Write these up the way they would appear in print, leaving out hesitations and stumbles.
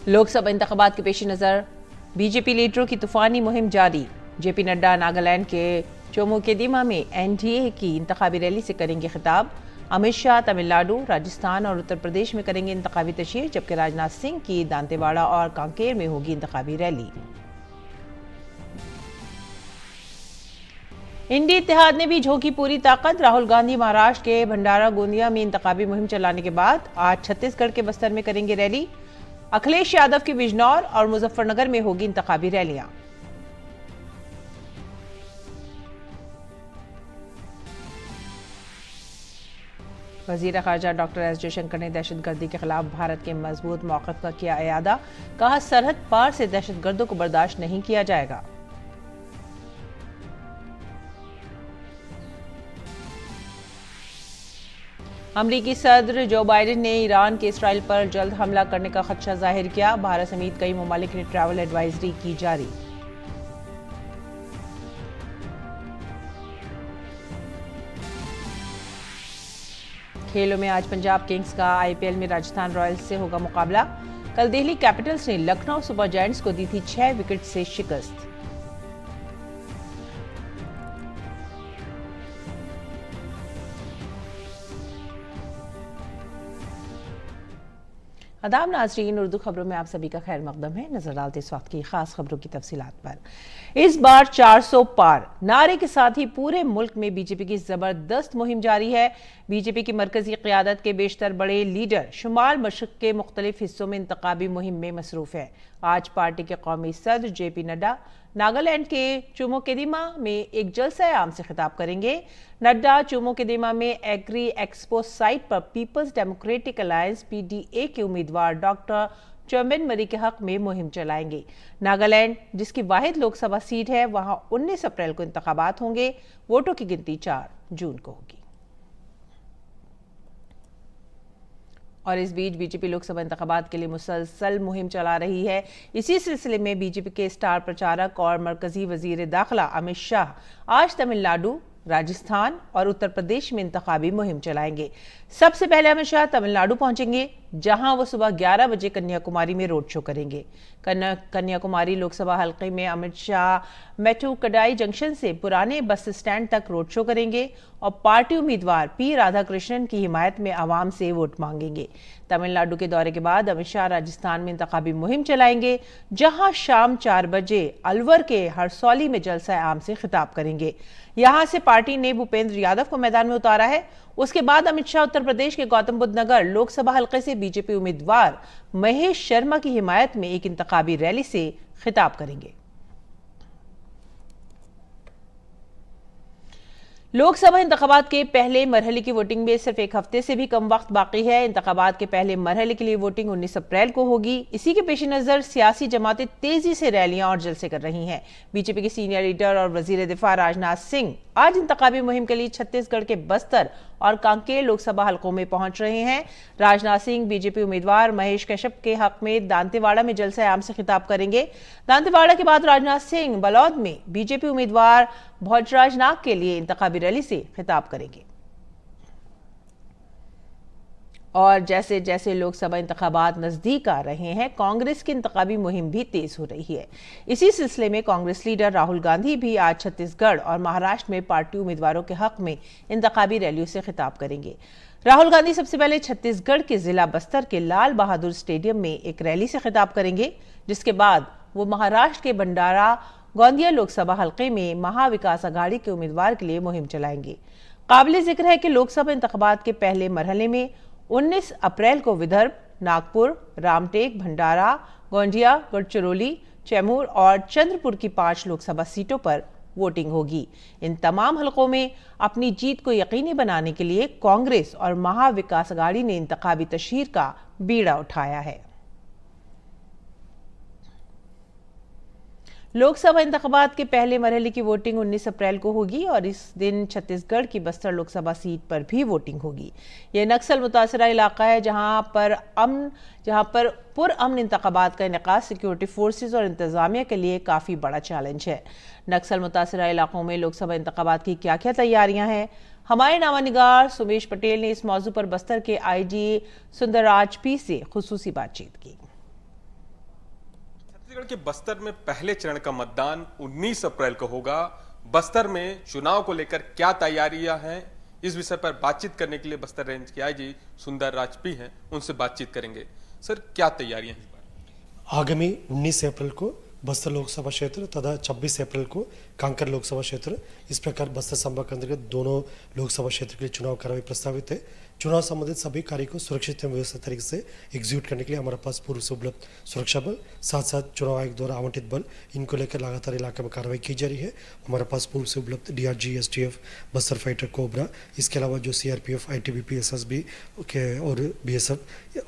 लोकसभा इंतखाबात के पेश नज़र बीजेपी लीडरों की तूफानी मुहिम जारी। जेपी नड्डा नागालैंड के चोमोकेदिमा में एनडीए की इंतखाबी रैली से करेंगे खिताब। अमित शाह तमिलनाडु, राजस्थान और उत्तर प्रदेश में करेंगे इंतखाबी तशरीह, जबकि राजनाथ सिंह की दांतेवाड़ा और कांकेर में होगी इंतखाबी रैली। इंडी इत्तेहाद ने भी झोंकी पूरी ताकत। राहुल गांधी महाराष्ट्र के भंडारा गोंदिया में इंतखाबी मुहिम चलाने के बाद आज छत्तीसगढ़ के बस्तर में करेंगे रैली। अखिलेश यादव की बिजनौर और मुजफ्फरनगर में होगी इंतखाबी रैलियां। वजीर खारजा डॉक्टर एस जयशंकर ने दहशतगर्दी के खिलाफ भारत के मजबूत मौक़िफ़ का किया इयादा। कहा, सरहद पार से दहशतगर्दों को बर्दाश्त नहीं किया जाएगा। अमरीकी सदर जो बाइडेन ने ईरान के इसराइल पर जल्द हमला करने का खदशा जाहिर किया। भारत समेत कई ममालिक ने ट्रैवल एडवाइजरी की जारी। खेलों में आज पंजाब किंग्स का आईपीएल में राजस्थान रॉयल्स से होगा मुकाबला। कल दिल्ली कैपिटल्स ने लखनऊ सुपर जायंट्स को दी थी 6 विकेट से शिकस्त। आदाब नाज़रीन, उर्दू खबरों में आप सभी का खैर मकदम है। नजर डालते इस वक्त की खास खबरों की तफसीलात पर। इस बार 400 पार नारे के साथ ही पूरे मुल्क में बीजेपी की जबरदस्त मुहिम जारी है। बीजेपी की मरकजी क़यादत के बेशतर बड़े लीडर शुमाल मशरक़ के मुख्तलिफ हिस्सों में इंतखाबी मुहिम में मसरूफ़ है। आज पार्टी के कौमी सदर जेपी नड्डा नागालैंड के चुमोकेदिमा में एक जलसा आम से खिताब करेंगे। नड्डा चुमोकेदिमा में एग्री एक्सपो साइट पर पीपल्स डेमोक्रेटिक अलायंस पीडीए के उम्मीदवार डॉक्टर चौमिन मरी के हक में मुहिम चलाएंगे। नागालैंड, जिसकी वाहिद लोकसभा सीट है, वहां 19 अप्रैल को इंतखाबात होंगे। वोटों की गिनती 4 जून को होगी। और इस बीच बीजेपी लोकसभा इंतखाबात के लिए मुसलसल मुहिम चला रही है। इसी सिलसिले में बीजेपी के स्टार प्रचारक और मरकजी वजीर दाखिला अमित शाह आज तमिलनाडु, राजस्थान और उत्तर प्रदेश में इंतखाबी मुहिम चलाएंगे। सबसे पहले अमित शाह तमिलनाडु पहुंचेंगे, जहां वो सुबह 11 बजे कन्याकुमारी में रोड शो करेंगे। कन्याकुमारी लोकसभा हल्के में अमित शाह मेट्टुकडाई जंक्शन से पुराने बस स्टैंड तक रोड शो करेंगे और पार्टी उम्मीदवार पी राधाकृष्णन की हिमायत में आवाम से वोट मांगेंगे। तमिलनाडु के दौरे के बाद अमित शाह राजस्थान में इंतखाबी मुहिम चलाएंगे, जहां शाम 4 बजे अलवर के हरसौली में जलसा आम से खिताब करेंगे। यहां से पार्टी ने भूपेंद्र यादव को मैदान में उतारा है। उसके बाद अमित शाह उत्तर प्रदेश के गौतम बुद्ध नगर लोकसभा हल्के से बीजेपी उम्मीदवार महेश शर्मा की हिमायत में एक इंतखाबी रैली से खिताब करेंगे। लोकसभा इंतखाबात के पहले मरहले की वोटिंग में सिर्फ एक हफ्ते से भी कम वक्त बाकी है। इंतखाबात के पहले मरहले के लिए वोटिंग 19 अप्रैल को होगी। इसी के पेश नज़र सियासी जमातें तेजी से रैलियां और जलसे कर रही हैं। बीजेपी के सीनियर लीडर और वजीर दिफा राजनाथ सिंह आज इंतखाबी मुहिम के लिए छत्तीसगढ़ के बस्तर और कांकेर लोकसभा हलकों में पहुंच रहे हैं। राजनाथ सिंह बीजेपी उम्मीदवार महेश कश्यप के हक में दांतेवाड़ा में जलसा आम से खिताब करेंगे। दांतेवाड़ा के बाद राजनाथ सिंह बलौद में बीजेपी उम्मीदवार भोजराज नाग के लिए इंतखाबी रैली से खिताब करेंगे। और जैसे जैसे लोकसभा इंतखाबात नजदीक आ रहे हैं, कांग्रेस की इंतखाबी मुहिम भी तेज हो रही है। इसी सिलसिले में कांग्रेस लीडर राहुल गांधी भी आज छत्तीसगढ़ और महाराष्ट्र में पार्टी उम्मीदवारों के हक में इंतखाबी रैलियों से खिताब करेंगे। राहुल गांधी सबसे पहले छत्तीसगढ़ के जिला बस्तर के लाल बहादुर स्टेडियम में एक रैली से खिताब करेंगे, जिसके बाद वो महाराष्ट्र के भंडारा गोंदिया लोकसभा हल्के में महाविकास अघाड़ी के उम्मीदवार के लिए मुहिम चलाएंगे। काबिले जिक्र है कि लोकसभा इंतखाबात के पहले मरहले में 19 अप्रैल को विदर्भ, नागपुर, रामटेक, भंडारा, गोंदिया, गढ़चिरौली, कैमूर और चंद्रपुर की 5 लोकसभा सीटों पर वोटिंग होगी। इन तमाम हलकों में अपनी जीत को यकीनी बनाने के लिए कांग्रेस और महाविकास अघाड़ी ने इंतखाबी तशहीर का बीड़ा उठाया है। लोकसभा इंतखाबात के पहले मरहले की वोटिंग 19 अप्रैल को होगी और इस दिन छत्तीसगढ़ की बस्तर लोकसभा सीट पर भी वोटिंग होगी। यह नक्सल मुतासरा इलाका है, जहां पर पुरअमन इंतखाबात का इनेकाद सिक्योरिटी फोर्सेज और इंतजामिया के लिए काफ़ी बड़ा चैलेंज है। नक्सल मुतासरा इलाकों में लोकसभा इंतखाबात की क्या क्या तैयारियां हैं, हमारे नामानिगार सुमेश पटेल ने इस मौजू पर बस्तर के आईजी सुंदरराज पी से खुसूसी बातचीत की। छत्तीसगढ़ के बस्तर में पहले चरण का मतदान 19 अप्रैल को होगा। बस्तर में चुनाव को लेकर क्या तैयारियां हैं, इस विषय पर बातचीत करने के लिए बस्तर रेंज के आईजी सुंदर राजपी हैं, उनसे बातचीत करेंगे। सर, क्या तैयारियां हैं? आगामी 19 अप्रैल को बस्तर लोकसभा क्षेत्र तथा 26 अप्रैल को कांकर लोकसभा क्षेत्र, इस प्रकार बस्तर संभाग के अंतर्गत दोनों लोकसभा क्षेत्र के लिए चुनाव कार्रवाई प्रस्तावित है। चुनाव संबंधित सभी कार्य को सुरक्षित एवं व्यवस्थित तरीके से एग्जीक्यूट करने के लिए हमारे पास पूर्व से उपलब्ध सुरक्षा बल, साथ साथ चुनाव आयोग द्वारा आवंटित बल, इनको लेकर लगातार इलाके में कार्रवाई की जा रही है। हमारे पास पूर्व से उपलब्ध DRG, STF, Bastar fighter, cobra, इसके अलावा जो CRPF, ITBP, SSB और BSF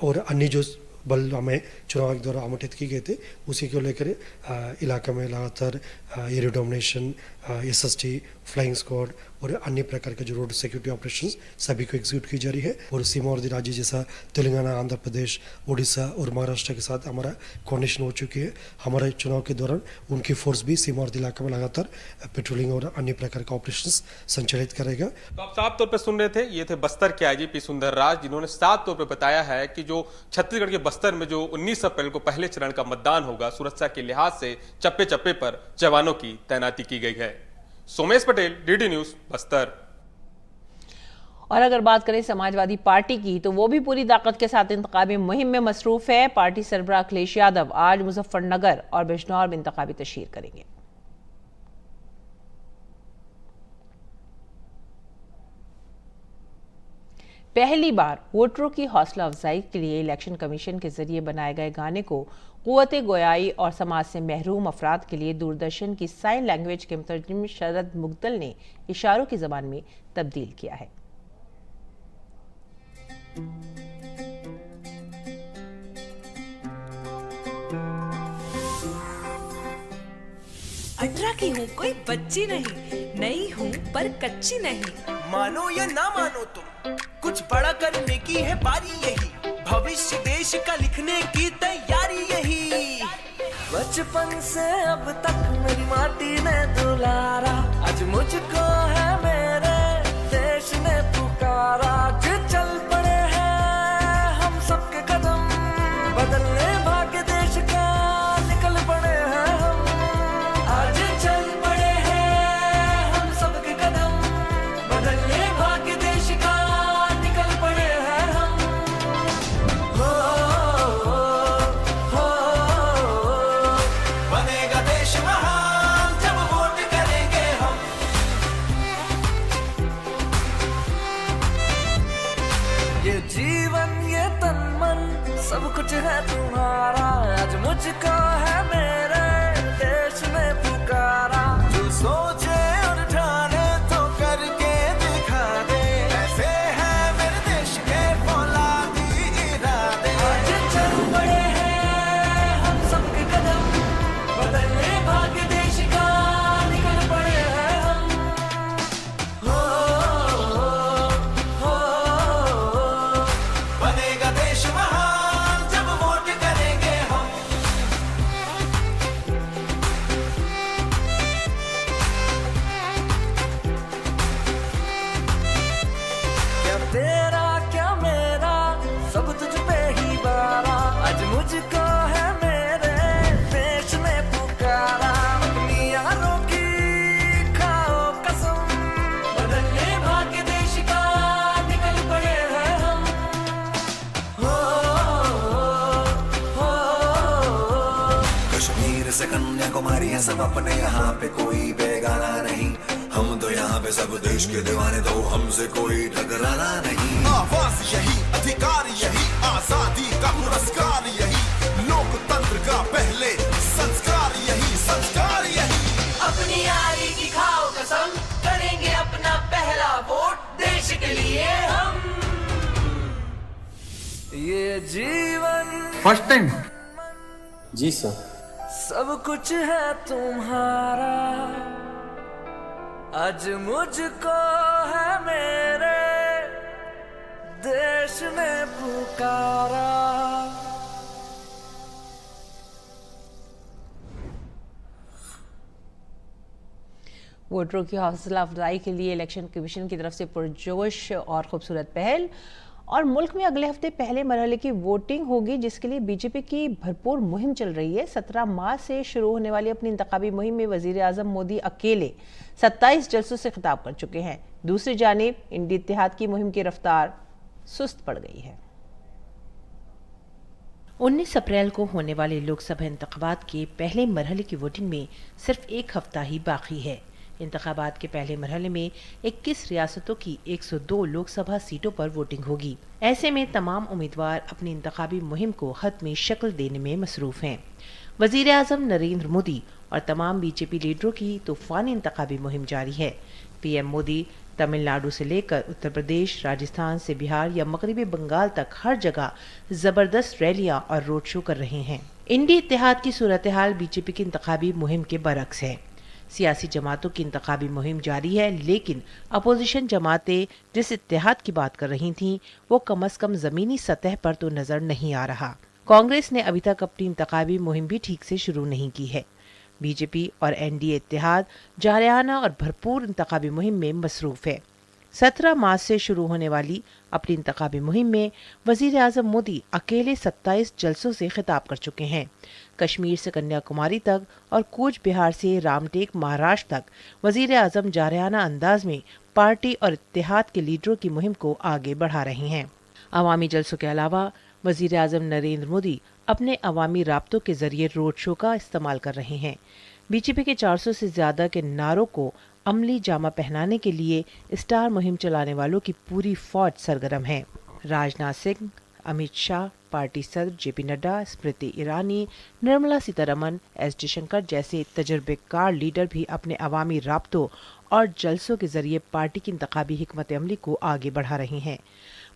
और अन्य जो बल हमें चुनाव आयोग द्वारा आवंटित की गए थे, उसी को लेकर इलाके में लगातार area domination, SST, flying squad और अन्य प्रकार के जो रोड सिक्योरिटी ऑपरेशंस सभी को एग्जीक्यूट की जा रही है। और सीमावर्ती राज्य जैसा तेलंगाना, आंध्र प्रदेश, उड़ीसा और महाराष्ट्र के साथ हमारा कोऑर्डिनेशन हो चुकी है। हमारे चुनाव के दौरान उनकी फोर्स भी सीमावर्ती इलाके में लगातार पेट्रोलिंग और अन्य प्रकार का ऑपरेशंस संचालित करेगा। तो आप साफ तौर पर सुन रहे थे, ये थे बस्तर के IGP सुंदर राज, जिन्होंने साफ तौर पर बताया है कि जो छत्तीसगढ़ के बस्तर में जो 19 अप्रैल को पहले चरण का मतदान होगा, सुरक्षा के लिहाज से चप्पे चप्पे पर जवानों की तैनाती की गई है। Somesh Patel, DD news, Bastar. और अगर बात करें समाजवादी पार्टी की, तो वो भी पूरी ताकत के साथ इंतखाबी मुहिम में मसरूफ है। पार्टी सरबराह अखिलेश यादव आज मुजफ्फरनगर और बिजनौर में इंतखाबी तशहीर करेंगे। पहली बार वोटरों की हौसला अफजाई के लिए इलेक्शन कमीशन के जरिए बनाए गए गाने को कुव्वत गोयाई और समाज से महरूम अफराद के लिए दूरदर्शन की साइन लैंग्वेज के मुतरजम शरद मुगदल ने इशारों की जबान में तब्दील किया है। अठारह की हूँ, कोई बच्ची नहीं, नई हूँ पर कच्ची नहीं। मानो या ना मानो तुम, कुछ बड़ा करने की है बारी यही, भविष्य देश का लिखने की तैयारी यही। बचपन से अब तक मेरी माटी ने दुलारा, आज मुझको है मेरे देश ने पुकारा। आज चल पड़े हैं हम सबके कदम, बदलने भाग्य देश का निकल पड़े हैं हम। आज चल पड़े हैं हम सबके कदम, बदलने भाग्य देश का निकल पड़े हैं हम। हो बनेगा देश महान जब वोट करेंगे हम। ये जीवन, ये तन मन, सब कुछ है तुम्हारा। आज मुझको है मेरे देश ने पुकारा। जो सोचे और ठाने तो करके दिखा दे, ऐसे है मेरे देश के फौलादी इरादे। आज चल पड़े हैं हम सबके कदम, बदलने भाग्य देश का निकल पड़े हैं हम। हो बनेगा देश महान जब वोट करेंगे हम। क्या तेरा क्या मेरा, सब तुझ पे ही बारा। आज मुझको है मेरे देश ने पुकारा। अपनी यारों की खाओ कसम, बदलने भाग्य देश का निकल पड़े हैं हम। हो कश्मीर से कन्याकुमारी है सब अपने, यहाँ पे कोई बेगाना नहीं। हम तो यहाँ पे सब देश के दीवाने, तो हमसे कोई टकराना नहीं। आवाज यही, अधिकार यही, आजादी का पुरस्कार यही, लोकतंत्र का पहले संस्कार यही, संस्कार यही। अपनी यारी की खाओ कसम, करेंगे अपना पहला वोट देश के लिए हम। ये जीवन फर्स्ट टाइम जी सर। सब कुछ है तुम्हारा। आज मुझको है मेरे देश ने पुकारा। वोटरों की हौसला अफजाई के लिए इलेक्शन कमीशन की तरफ से पुरजोश और खूबसूरत पहल। और मुल्क में अगले हफ्ते पहले मरहले की वोटिंग होगी, जिसके लिए बीजेपी की भरपूर मुहिम चल रही है। 17 मार्च से शुरू होने वाली अपनी इंतखाबी मुहिम में वजीर आजम मोदी अकेले 27 जलसों से खिताब कर चुके हैं। दूसरी जानिब इंडी इत्तेहाद की मुहिम की रफ्तार सुस्त पड़ गई है। 19 अप्रैल को होने वाले लोकसभा इंतखाबात के पहले मरहले की वोटिंग में सिर्फ एक हफ्ता ही बाकी है। इंतखाबात के पहले मरहले में 21 रियासतों की 102 लोकसभा सीटों पर वोटिंग होगी। ऐसे में तमाम उम्मीदवार अपनी इंतखाबी मुहिम को हतमी शक्ल देने में मसरूफ हैं। वजीर आजम नरेंद्र मोदी और तमाम बीजेपी लीडरों की तूफानी इंतखाबी मुहिम जारी है। पीएम मोदी तमिलनाडु से लेकर उत्तर प्रदेश, राजस्थान से बिहार या मगरबी बंगाल तक हर जगह जबरदस्त रैलियां और रोड शो कर रहे हैं। इंडी इत्तेहाद की सूरत हाल बीजेपी की इंतखाबी मुहिम के बरक्स है। सियासी जमातों की इंतखाबी मुहिम जारी है, लेकिन अपोजिशन जमातें जिस इत्तेहाद की बात कर रही थीं, वो कम अज कम जमीनी सतह पर तो नजर नहीं आ रहा। कांग्रेस ने अभी तक अपनी इंतखाबी मुहिम भी ठीक से शुरू नहीं की है। बीजेपी और एनडीए इत्तेहाद जारियाना और भरपूर इंतखाबी मुहिम में मसरूफ है। 17 मार्च से शुरू होने वाली अपनी इंतखाबी मुहिम में वजीर आजम मोदी अकेले 27 जलसों से खिताब कर चुके हैं। कश्मीर से कन्याकुमारी तक और कूच बिहार से रामटेक महाराष्ट्र तक वजीर आजम जारियाना अंदाज में पार्टी और इत्तेहाद के लीडरों की मुहिम को आगे बढ़ा रहे हैं। अवामी जलसों के अलावा वजीर आजम नरेंद्र मोदी अपने अवामी राब्तों के जरिए रोड शो का इस्तेमाल कर रहे हैं। बीजेपी के 400 से ज्यादा के नारों को अमली जामा पहनाने के लिए स्टार मुहिम चलाने वालों की पूरी फौज सरगर्म है। राजनाथ सिंह, अमित शाह, पार्टी सदर जेपी नड्डा, स्मृति ईरानी, निर्मला सीतारमन, एस जयशंकर जैसे तजुर्बेकार लीडर भी अपने अवामी राब्तों और जलसों के जरिए पार्टी की इंतखाबी हिकमत अमली को आगे बढ़ा रहे हैं।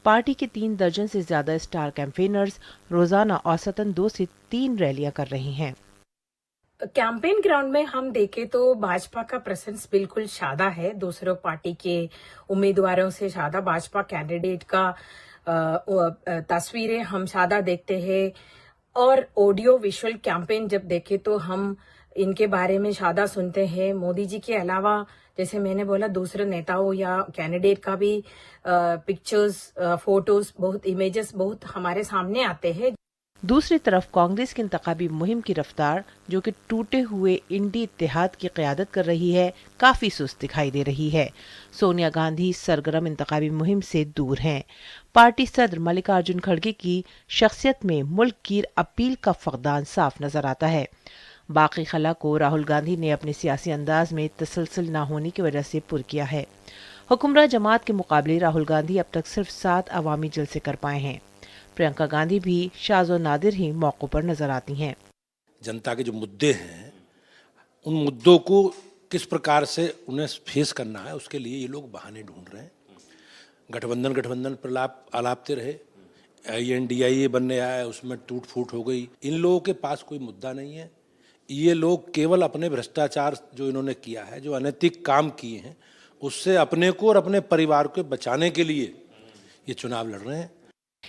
पार्टी के 3 दर्जन से ज्यादा स्टार कैंपेनर्स रोजाना औसतन 2 से 3 रैलियां कर रही हैं। कैंपेन ग्राउंड में हम देखें तो भाजपा का प्रेजेंस बिल्कुल ज्यादा है। दूसरों पार्टी के उम्मीदवारों से ज्यादा भाजपा कैंडिडेट का तस्वीरें हम ज्यादा देखते हैं। और ऑडियो विजुअल कैंपेन जब देखें तो हम इनके बारे में ज्यादा सुनते हैं। मोदी जी के अलावा जैसे मैंने बोला दूसरे नेताओं या कैंडिडेट का भी पिक्चर्स, फोटोज, बहुत इमेजेस बहुत हमारे सामने आते हैं। दूसरी तरफ कांग्रेस की इंतखाबी मुहिम की रफ्तार, जो कि टूटे हुए इंडी इत्तेहाद की क़यादत कर रही है, काफी सुस्त दिखाई दे रही है। सोनिया गांधी सरगर्म इंतखाबी मुहिम से दूर हैं। पार्टी सदर मल्लिकार्जुन खड़गे की शख्सियत में मुल्क की अपील का फकदान साफ नजर आता है। बाकी खला को राहुल गांधी ने अपने सियासी अंदाज में तसलसल न होने की वजह से पुर किया है। हुक्मरां जमात के मुकाबले राहुल गांधी अब तक सिर्फ 7 अवामी जलसे कर पाए हैं। प्रियंका गांधी भी शाज़ो नादिर ही मौकों पर नजर आती हैं। जनता के जो मुद्दे हैं, उन मुद्दों को किस प्रकार से उन्हें फेस करना है, उसके लिए ये लोग बहाने ढूंढ रहे हैं। गठबंधन पर आलापते रहे, INDIA बनने आया, उसमें टूट फूट हो गई। इन लोगों के पास कोई मुद्दा नहीं है। ये लोग केवल अपने भ्रष्टाचार जो इन्होंने किया है, जो अनैतिक काम किए हैं, उससे अपने को और अपने परिवार को बचाने के लिए ये चुनाव लड़ रहे हैं।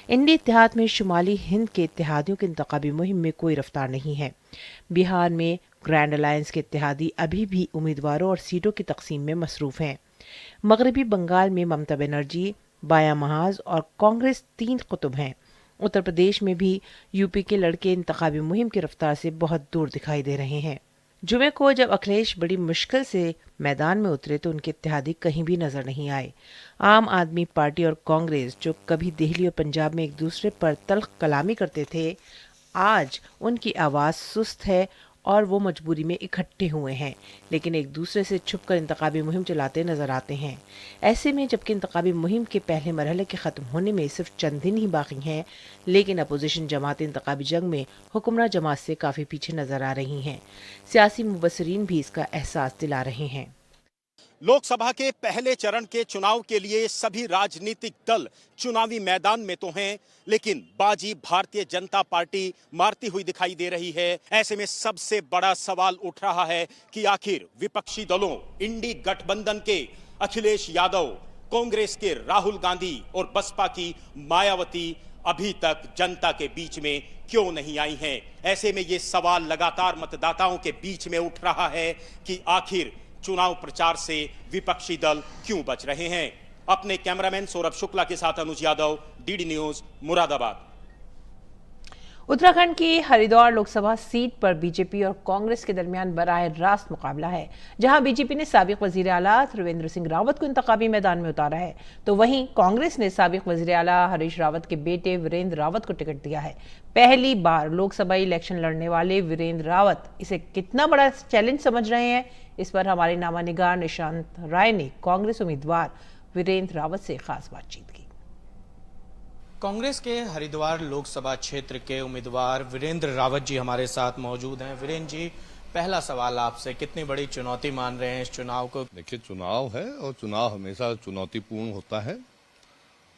इंडी इत्तेहाद में शुमाली हिंद के इत्तेहादियों की इंतखाबी मुहिम में कोई रफ्तार नहीं है। बिहार में ग्रैंड अलायंस के इत्तेहादी अभी भी उम्मीदवारों और सीटों की तकसीम में मसरूफ हैं। मगरबी बंगाल में ममता बनर्जी, बाया महाज और कांग्रेस 3 कुतुब हैं। उत्तर प्रदेश में भी यूपी के लड़के इंतखाबी मुहिम की रफ्तार से बहुत दूर दिखाई दे रहे हैं। जुमे को जब अखिलेश बड़ी मुश्किल से मैदान में उतरे तो उनके इत्तेहादी कहीं भी नजर नहीं आए। आम आदमी पार्टी और कांग्रेस, जो कभी दिल्ली और पंजाब में एक दूसरे पर तल्ख कलामी करते थे, आज उनकी आवाज़ सुस्त है और वो मजबूरी में इकट्ठे हुए हैं, लेकिन एक दूसरे से छुपकर इंतखाबी मुहिम चलाते नजर आते हैं। ऐसे में जबकि इंतखाबी मुहिम के पहले मरहले के ख़त्म होने में सिर्फ चंद दिन ही बाकी हैं, लेकिन अपोजिशन जमातें इंतखाबी जंग में हुक्मरां जमात से काफ़ी पीछे नजर आ रही हैं। सियासी मुबस्सिरीन भी इसका एहसास दिला रहे हैं। लोकसभा के पहले चरण के चुनाव के लिए सभी राजनीतिक दल चुनावी मैदान में तो हैं, लेकिन बाजी भारतीय जनता पार्टी मारती हुई दिखाई दे रही है। ऐसे में सबसे बड़ा सवाल उठ रहा है कि आखिर विपक्षी दलों इंडी गठबंधन के अखिलेश यादव, कांग्रेस के राहुल गांधी और बसपा की मायावती अभी तक जनता के बीच में क्यों नहीं आई हैं। ऐसे में ये सवाल लगातार मतदाताओं के बीच में उठ रहा है कि आखिर चुनाव प्रचार से विपक्षी दल क्यों बच रहे हैं। अपने कैमरामैन सौरभ शुक्ला के साथ अनुज यादव, डीडी न्यूज, मुरादाबाद। उत्तराखंड की हरिद्वार लोकसभा सीट पर बीजेपी और कांग्रेस के दरमियान बराह रास्त मुकाबला है, जहां बीजेपी ने साबिक वजीर आला त्रिवेंद्र सिंह रावत को इंतखाबी मैदान में उतारा है, तो वहीं कांग्रेस ने साबिक वजीर आला हरीश रावत के बेटे वीरेंद्र रावत को टिकट दिया है। पहली बार लोकसभा इलेक्शन लड़ने वाले वीरेंद्र रावत इसे कितना बड़ा चैलेंज समझ रहे हैं, इस पर हमारे नामानिगार निशांत राय ने कांग्रेस उम्मीदवार वीरेंद्र रावत से खास बातचीत की। कांग्रेस के हरिद्वार लोकसभा क्षेत्र के उम्मीदवार वीरेंद्र रावत जी हमारे साथ मौजूद हैं। वीरेंद्र जी, पहला सवाल आपसे, कितनी बड़ी चुनौती मान रहे हैं इस चुनाव को? देखिए, चुनाव है और चुनाव हमेशा चुनौतीपूर्ण होता है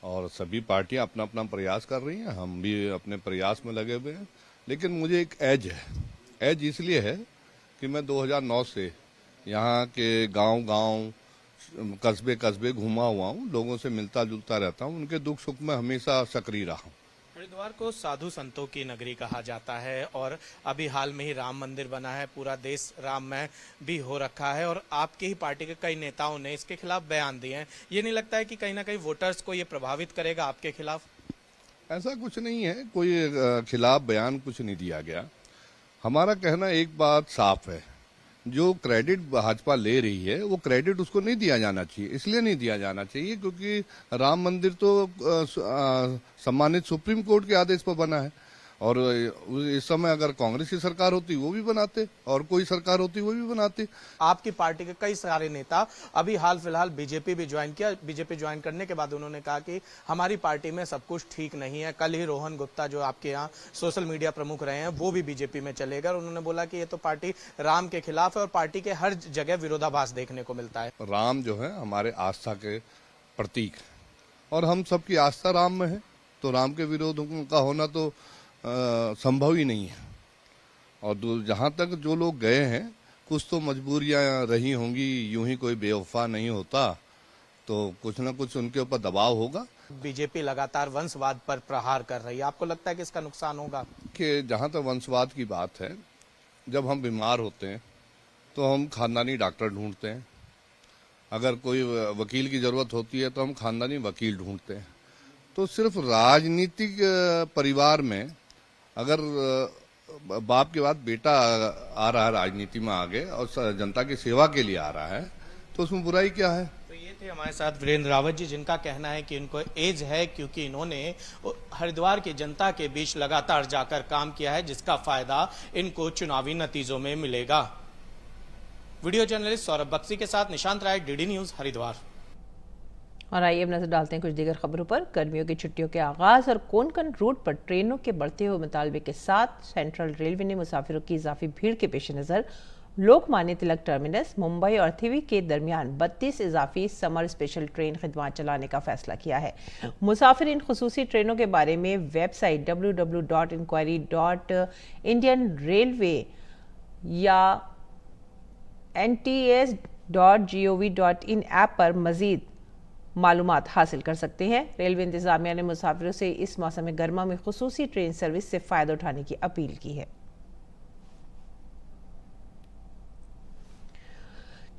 और सभी पार्टियां अपना अपना प्रयास कर रही हैं, हम भी अपने प्रयास में लगे हुए हैं। लेकिन मुझे एक एज है। एज इसलिए है कि मैं 2009 से यहाँ के गांव कस्बे कस्बे घूमा हुआ हूँ, लोगों से मिलता जुलता रहता हूँ, उनके दुख सुख में हमेशा सक्रिय रहा हूँ। हरिद्वार को साधु संतों की नगरी कहा जाता है और अभी हाल में ही राम मंदिर बना है, पूरा देश राममय भी हो रखा है और आपकी ही पार्टी के कई नेताओं ने इसके खिलाफ बयान दिए हैं। ये नहीं लगता है कि कहीं ना कहीं वोटर्स को ये प्रभावित करेगा आपके खिलाफ? ऐसा कुछ नहीं है, कोई खिलाफ बयान कुछ नहीं दिया गया। हमारा कहना एक बात साफ है, जो क्रेडिट भाजपा ले रही है वो क्रेडिट उसको नहीं दिया जाना चाहिए। इसलिए नहीं दिया जाना चाहिए क्योंकि राम मंदिर तो सम्मानित सुप्रीम कोर्ट के आदेश पर बना है और इस समय अगर कांग्रेस की सरकार होती वो भी बनाते और कोई सरकार होती वो भी बनाती। आपकी पार्टी के कई सारे नेता अभी हाल फिलहाल बीजेपी भी ज्वाइन किया। बीजेपी ज्वाइन करने के बाद उन्होंने कहा कि हमारी पार्टी में सब कुछ ठीक नहीं है। कल ही रोहन गुप्ता जो आपके यहाँ सोशल मीडिया प्रमुख रहे हैं वो भी बीजेपी में चले गए और उन्होंने बोला कि ये तो पार्टी राम के खिलाफ है और पार्टी के हर जगह विरोधाभास देखने को मिलता है। राम जो है हमारे आस्था के प्रतीक और हम सबकी आस्था राम में है, तो राम के विरोध का होना तो संभव ही नहीं है। और जहाँ तक जो लोग गए हैं कुछ तो मजबूरियां रही होंगी, यूं ही कोई बेवफा नहीं होता, तो कुछ ना कुछ उनके ऊपर दबाव होगा। बीजेपी लगातार वंशवाद पर प्रहार कर रही है, आपको लगता है कि इसका नुकसान होगा? कि जहाँ तक वंशवाद की बात है, जब हम बीमार होते हैं तो हम खानदानी डॉक्टर ढूंढते हैं, अगर कोई वकील की जरूरत होती है तो हम खानदानी वकील ढूंढते हैं। तो सिर्फ राजनीतिक परिवार में अगर बाप के बाद बेटा आ रहा है राजनीति में आगे और जनता की सेवा के लिए आ रहा है तो उसमें बुराई क्या है? तो ये थे हमारे साथ वीरेंद्र रावत जी, जिनका कहना है कि इनको एज है क्योंकि इन्होंने हरिद्वार की जनता के बीच लगातार जाकर काम किया है, जिसका फायदा इनको चुनावी नतीजों में मिलेगा। वीडियो जर्नलिस्ट सौरभ बक्सी के साथ निशांत राय, डीडी न्यूज, हरिद्वार। और आइए अब नजर डालते हैं कुछ दीगर खबरों पर। गर्मियों की छुट्टियों के आगाज और कोंकण रूट पर ट्रेनों के बढ़ते हुए मुतालबे के साथ सेंट्रल रेलवे ने मुसाफिरों की इजाफी भीड़ के पेश नज़र लोकमान्य तिलक टर्मिनस मुंबई और थिवी के दरमियान 32 इजाफी समर स्पेशल ट्रेन खिदमत चलाने का फैसला किया है। मुसाफिर इन खुसूसी ट्रेनों के बारे में वेबसाइट www.inquiry.indianrailway या nts.gov.in ऐप पर मजीद मालूमात हासिल कर सकते हैं। रेलवे इंतजामिया ने मुसाफिरों से इस मौसम गर्मा में खुसूसी ट्रेन सर्विस से फायदा उठाने की अपील की है।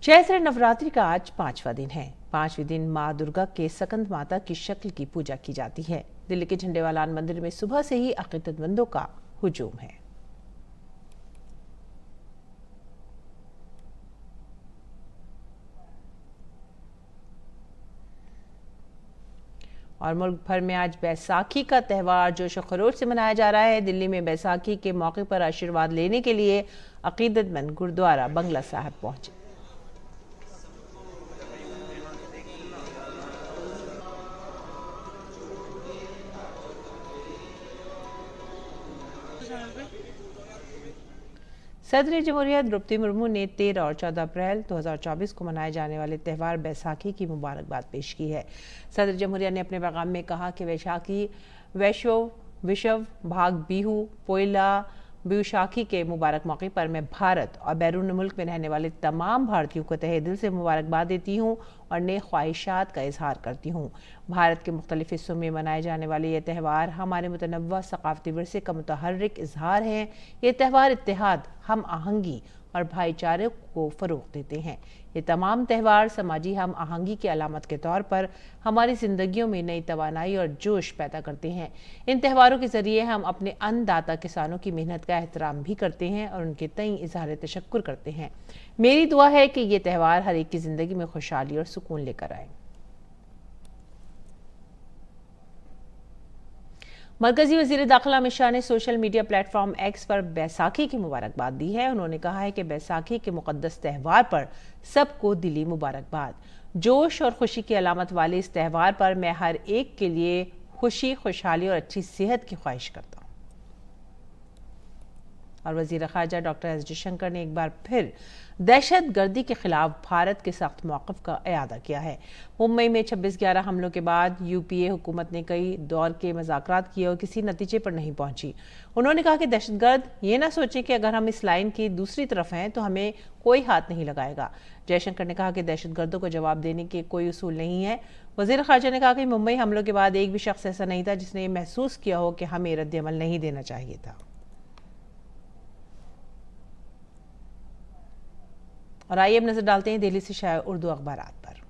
चैत्र नवरात्रि का आज 5वां दिन है। 5वें दिन मां दुर्गा के सकंद माता की शक्ल की पूजा की जाती है। दिल्ली के झंडेवालान मंदिर में सुबह से ही अकीदतमंदों का हुजूम है। और मुल्क भर में आज बैसाखी का त्यौहार जोश और खरोश से मनाया जा रहा है। दिल्ली में बैसाखी के मौके पर आशीर्वाद लेने के लिए अकीदतमंद गुरुद्वारा बंगला साहब पहुंचे। सदर जमहूरिया द्रौपदी मुर्मू ने 13 और 14 अप्रैल 2024 को मनाए जाने वाले त्यौहार बैसाखी की मुबारकबाद पेश की है। सदर जमहूरिया ने अपने पैगाम में कहा कि बैसाखी विश्व भाग बिहू पोइला बैसाखी के मुबारक मौके पर मैं भारत और बैरून मुल्क में रहने वाले तमाम भारतीयों को तहे दिल से मुबारकबाद देती हूँ और नेक ख्वाहिशात का इजहार करती हूँ। भारत के मुख्तलिफ हिस्सों में मनाए जाने वाले ये त्यौहार हमारे मुतनव्वा सकाफती विरसे का मुतहर्रिक इजहार है। ये त्यौहार इत्तेहाद, हम आहंगी और भाईचारे को फरोग देते हैं। ये तमाम त्यौहार समाजी हम आहंगी की अलामत के तौर पर हमारी जिंदगियों में नई तवानाई और जोश पैदा करते हैं। इन त्योहारों के जरिए हम अपने अन्नदाता किसानों की मेहनत का एहतराम भी करते हैं और उनके तई इजहार तशक्कुर करते हैं। मेरी दुआ है कि ये त्यौहार हर एक की जिंदगी में खुशहाली और सुकून लेकर आए। मरकजी वजीर दाखिला अमित शाह ने सोशल मीडिया प्लेटफॉर्म एक्स पर बैसाखी की मुबारकबाद दी है। उन्होंने कहा है कि बैसाखी के मुकद्दस त्यौहार पर सबको दिली मुबारकबाद। जोश और खुशी की अलामत वाले इस त्यौहार पर मैं हर एक के लिए खुशी, खुशहाली और अच्छी सेहत की ख्वाहिश करता हूँ। और वजीर खारजा डॉक्टर एस जयशंकर ने एक बार फिर दहशत गर्दी के खिलाफ भारत के सख्त मौक़िफ़ का इयादा किया है। मुंबई में 26/11 हमलों के बाद यूपीए हुकूमत ने कई दौर के मुज़ाकरात किए और किसी नतीजे पर नहीं पहुंची। उन्होंने कहा कि दहशतगर्द ये ना सोचें कि अगर हम इस लाइन की दूसरी तरफ हैं तो हमें कोई हाथ नहीं लगाएगा। जयशंकर ने कहा कि दहशतगर्दों को जवाब देने के कोई उसूल नहीं है। वज़ीर ख़ारजा ने कहा कि मुंबई हमलों के बाद एक भी शख्स ऐसा नहीं था जिसने ये महसूस किया हो कि हमें रद्द-ए-अमल नहीं देना चाहिए था। और आइए अब नजर डालते हैं दिल्ली से शाया उर्दू अखबारात पर।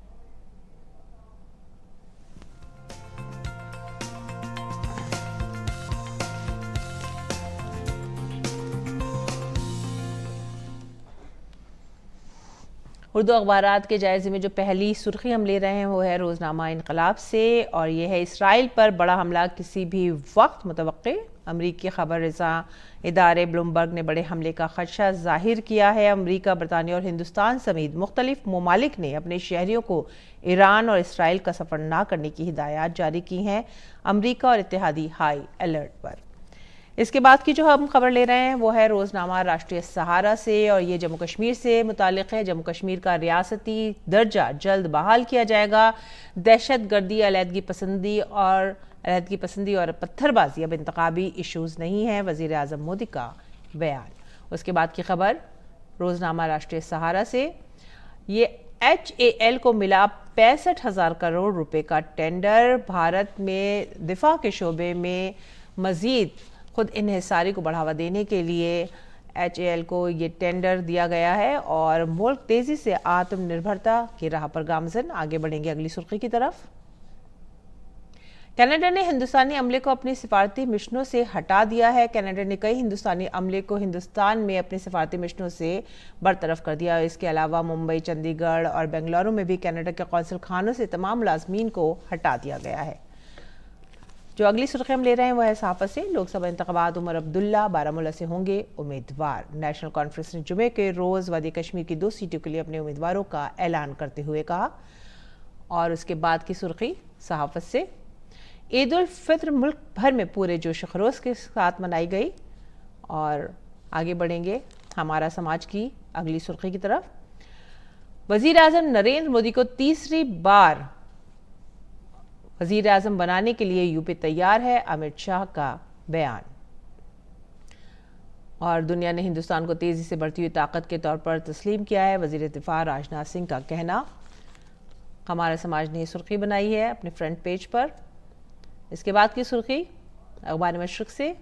उर्दू अखबारात के जायजे में जो पहली सुर्खी हम ले रहे हैं वो है रोजनामा इनकलाब से, और ये है इसराइल पर बड़ा हमला किसी भी वक्त मुतवक्के। अमरीकी खबर रसा इदारे ब्लूमबर्ग ने बड़े हमले का खदशा जाहिर किया है। अमरीका, बरतानिया और हिंदुस्तान समेत मुख्तलिफ ममालिक ने अपने शहरियों को ईरान और इसराइल का सफ़र ना करने की हिदायत जारी की हैं। अमरीका और इत्तेहादी हाई अलर्ट पर। इसके बाद की जो हम खबर ले रहे हैं वो है रोजनामा राष्ट्रीय सहारा से, और ये जम्मू कश्मीर से मुतालिक है। जम्मू कश्मीर का रियासती दर्जा जल्द बहाल किया जाएगा। दहशत गर्दी, अलहदगी पसंदी और पत्थरबाजी अब इंतखाबी इशूज़ नहीं है, वज़ीर आज़म मोदी का बयान। उसके बाद की खबर रोजनामा राष्ट्रीय सहारा से, ये HAL को मिला 65,000 करोड़ रुपए का टेंडर। भारत में दिफा के शोबे में मजीद खुद इन्हिसारी को बढ़ावा देने के लिए HAL को ये टेंडर दिया गया है और मुल्क तेजी से आत्मनिर्भरता की राह पर गामजन। आगे बढ़ेंगे अगली सुर्खी की तरफ। कनाडा ने हिंदुस्तानी अमले को अपने सिफारती मिशनों से हटा दिया है। कनाडा ने कई हिंदुस्तानी अमले को हिंदुस्तान में अपने सिफारती मिशनों से बरतरफ कर दिया। इसके अलावा मुंबई, चंडीगढ़ और बेंगलुरु में भी कनाडा के कौंसल खानों से तमाम मुलाजमीन को हटा दिया गया है। जो अगली सुर्खी हम ले रहे हैं वह है सहाफत से। लोकसभा इंतखाबात उमर अब्दुल्ला बारामूला से होंगे उम्मीदवार। नेशनल कॉन्फ्रेंस ने जुमे के रोज वादी कश्मीर की 2 सीटों के लिए अपने उम्मीदवारों का ऐलान करते हुए कहा। और उसके बाद की सुर्खी सहाफत से, ईद उल फित्र मुल्क भर में पूरे जोश खरोश के साथ मनाई गई। और आगे बढ़ेंगे हमारा समाज की अगली सुर्खी की तरफ। वजीर आजम नरेंद्र मोदी को तीसरी बार वजीर आजम बनाने के लिए यूपी तैयार है, अमित शाह का बयान। और दुनिया ने हिंदुस्तान को तेजी से बढ़ती हुई ताकत के तौर पर तस्लीम किया है, वजीर दिफा राजनाथ सिंह का कहना। हमारा समाज ने सुर्खी बनाई है अपने फ्रंट पेज पर। इसके बाद की सुर्खी अखबार मशरक से,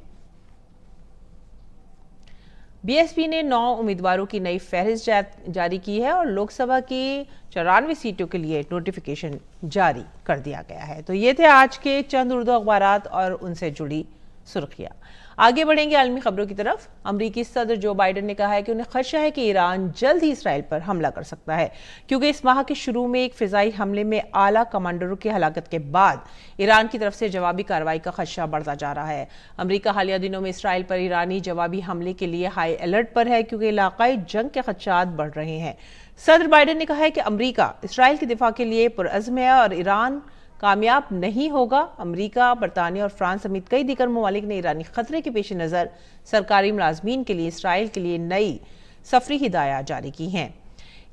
बीएसपी ने 9 उम्मीदवारों की नई फहरिस्त जारी की है और लोकसभा की 94 सीटों के लिए नोटिफिकेशन जारी कर दिया गया है। तो ये थे आज के चंद उर्दू अखबारात और उनसे जुड़ी सुर्खियां। आगे बढ़ेंगे आलमी खबरों की तरफ। अमरीकी सदर जो बाइडेन ने कहा है कि उन्हें खदशा है कि ईरान जल्द ही इसराइल पर हमला कर सकता है, क्योंकि इस माह के शुरू में एक फिजाई हमले में आला कमांडरों की हलाकत के बाद ईरान की तरफ से जवाबी कार्रवाई का खदशा बढ़ता जा रहा है। अमरीका हालिया दिनों में इसराइल पर ईरानी जवाबी हमले के लिए हाई अलर्ट पर है, क्योंकि इलाकाई जंग के खदशात बढ़ रहे हैं। सदर बाइडेन ने कहा है कि अमरीका इसराइल के दिफा के लिए पुरअज़्म है और ईरान कामयाब नहीं होगा। अमरीका, बरतानिया और फ्रांस समेत कई दीगर ममालिक ने ईरानी खतरे के पेश नज़र सरकारी मुलाजमीन के लिए इसराइल के लिए नई सफरी हिदायत जारी की हैं।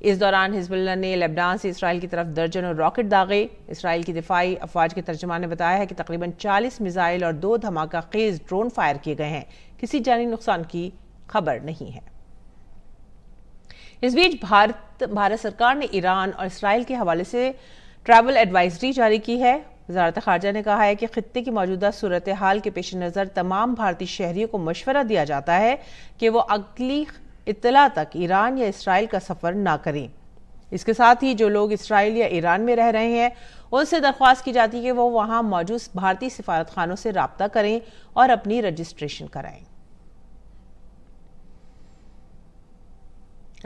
इस दौरान हिजबुल्लाह ने लेबनान से इसराइल की तरफ दर्जनों रॉकेट दागे। इसराइल की दिफाई अफवाज के तर्जुमान ने बताया है कि तकरीबन 40 मिसाइल और 2 धमाका खेज ड्रोन फायर किए गए हैं। किसी जानी नुकसान की खबर नहीं है। इस बीच भारत सरकार ने ईरान और इसराइल के हवाले से ट्रैवल एडवाइजरी जारी की है। वज़ारत ख़ारजा ने कहा है कि खित्ते की मौजूदा सूरत हाल के पेश नज़र तमाम भारतीय शहरियों को मशवरा दिया जाता है कि वो अगली इत्तला तक ईरान या इसराइल का सफ़र ना करें। इसके साथ ही जो लोग इसराइल या ईरान में रह रहे हैं उनसे दरख्वास्त की जाती है कि वो वहां मौजूद भारतीय सिफारतखानों से राब्ता करें और अपनी रजिस्ट्रेशन कराएं।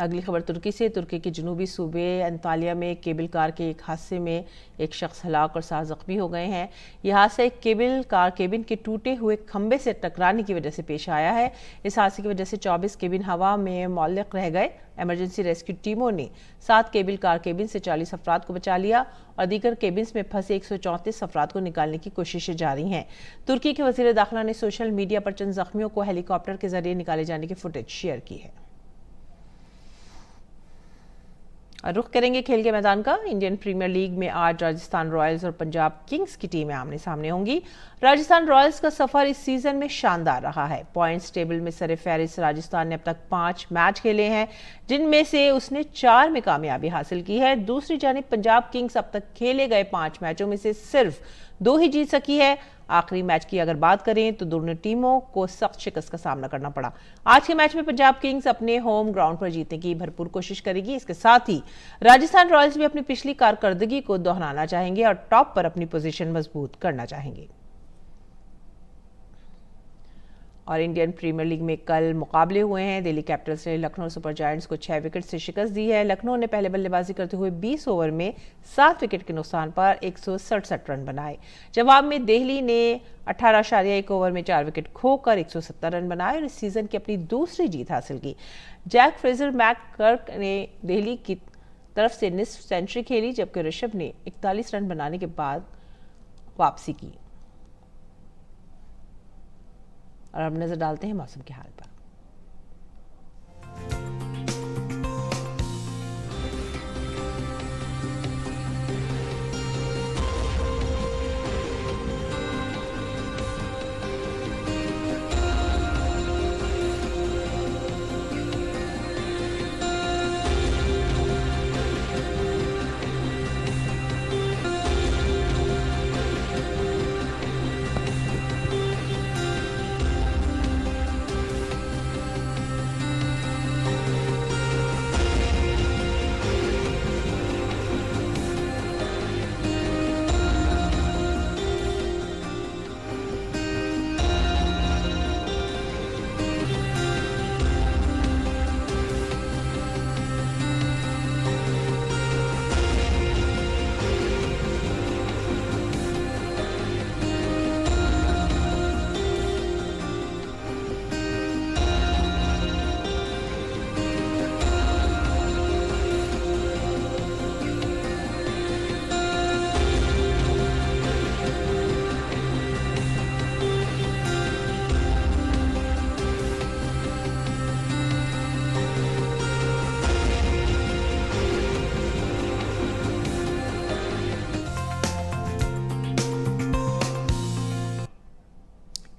अगली खबर तुर्की से। तुर्की के जनूबी सूबे अंतालिया में केबल कार के एक हादसे में एक शख्स हलाक और 7 जख्मी हो गए हैं। यह हादसा एक केबल कार केबिन के टूटे हुए खंबे से टकराने की वजह से पेश आया है। इस हादसे की वजह से 24 केबिन हवा में मुअल्लक रह गए। इमरजेंसी रेस्क्यू टीमों ने 7 केबल कार केबिन से 40 अफराद को बचा लिया और दीगर केबिन्स में फंसे 134 अफराद को निकालने की कोशिशें जारी हैं। तुर्की के वजीर दाखिला ने सोशल मीडिया पर चंद जख्मियों को हेलीकॉप्टर के जरिए निकाले जाने की फुटेज शेयर की है। और रुख करेंगे खेल के मैदान का। इंडियन प्रीमियर लीग में आज राजस्थान रॉयल्स और पंजाब किंग्स की टीमें आमने सामने होंगी। राजस्थान रॉयल्स का सफर इस सीजन में शानदार रहा है। पॉइंट्स टेबल में सरफहरिस्त राजस्थान ने अब तक 5 मैच खेले हैं, जिनमें से उसने 4 में कामयाबी हासिल की है। दूसरी जानिब पंजाब किंग्स अब तक खेले गए 5 मैचों में से सिर्फ 2 ही जीत सकी है। आखिरी मैच की अगर बात करें तो दोनों टीमों को सख्त शिकस्त का सामना करना पड़ा। आज के मैच में पंजाब किंग्स अपने होम ग्राउंड पर जीतने की भरपूर कोशिश करेगी। इसके साथ ही राजस्थान रॉयल्स भी अपनी पिछली कारकर्दगी को दोहराना चाहेंगे और टॉप पर अपनी पोजीशन मजबूत करना चाहेंगे। और इंडियन प्रीमियर लीग में कल मुकाबले हुए हैं। दिल्ली कैपिटल्स ने लखनऊ सुपर जायंट्स को 6 विकेट से शिकस्त दी है। लखनऊ ने पहले बल्लेबाजी करते हुए 20 ओवर में 7 विकेट के नुकसान पर 167 रन बनाए। जवाब में दिल्ली ने 18.1 ओवर में 4 विकेट खोकर 170 रन बनाए और इस सीजन की अपनी दूसरी जीत हासिल की। जैक फ्रेजर मैककर्क ने दिल्ली की तरफ से निस्फ सेंचुरी खेली, जबकि ऋषभ ने 41 रन बनाने के बाद वापसी की। और अब नजर डालते हैं मौसम के हाल पर।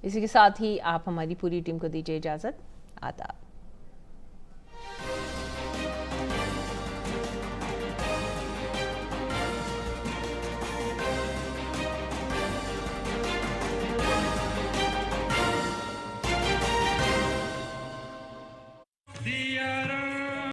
इसी के साथ ही आप हमारी पूरी टीम को दीजिए इजाजत। आदाब।